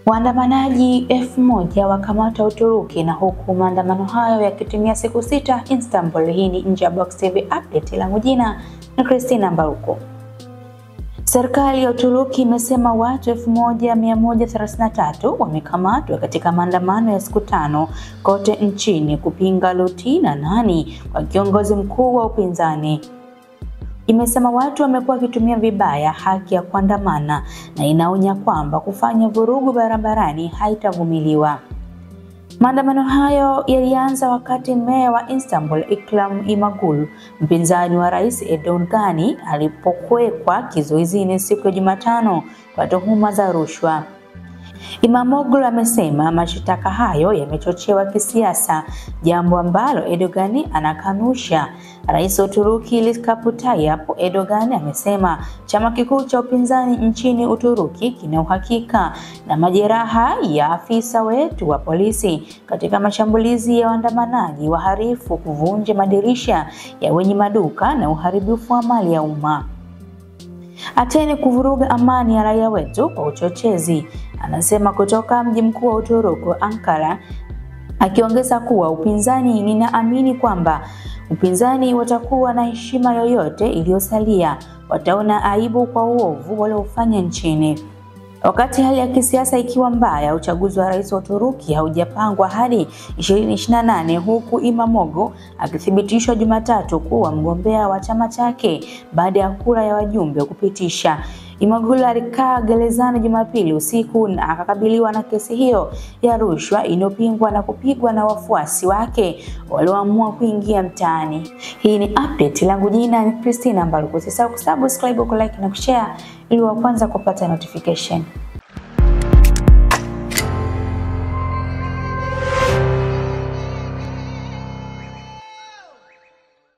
Waandamanaji 1000 wakamata Uturuki, na huku maandamano hayo yakitimia siku 6 Istanbul. Hii ni Nje ya Box TV update, langu jina ni Christina Mbaruko. Serikali ya Uturuki imesema watu 1133 wamekamatwa katika maandamano ya siku 5 kote nchini kupinga Lutina Nani kwa kiongozi mkuu wa upinzani. Imesema watu wamekuwa wakitumia vibaya haki ya kuandamana na inaonya kwamba kufanya vurugu barabarani haitavumiliwa. Maandamano hayo yalianza wakati meya wa Istanbul Ekrem İmamoğlu, mpinzani wa Rais Erdogan, alipokuwekwa kizuizini siku ya Jumatano kwa tuhuma za rushwa. İmamoğlu amesema mashtaka hayo yamechochewa kisiasa, jambo ambalo Erdogan anakanusha. Rais wa Uturuki Recep Tayyip Erdogan amesema chama kikuu cha upinzani nchini Uturuki kina uhakika na majeraha ya afisa wetu wa polisi katika mashambulizi ya waandamanaji wahalifu, kuvunja madirisha ya wenye maduka na uharibifu wa mali ya umma. Ateni kuvuruga amani ya raia wetu kwa uchochezi, anasema kutoka mji mkuu wa Uturuki Ankara, akiongeza kuwa ninaamini kwamba upinzani watakuwa na heshima yoyote iliyosalia, wataona aibu kwa uovu waliofanya nchini. Wakati hali ya kisiasa ikiwa mbaya, uchaguzi wa rais wa Uturuki haujapangwa hadi 2028, huku İmamoğlu akithibitishwa Jumatatu kuwa mgombea wa chama chake baada ya kura ya wajumbe kupitisha. İmamoğlu alikaa gerezani Jumapili usiku na akakabiliwa na kesi hiyo ya rushwa inayopingwa na kupigwa na wafuasi wake walioamua kuingia mtaani. Hii ni update, langu jina ni Christina Mbaruko. Usisahau kusubscribe, kulike na kushare ili wa kwanza kupata notification.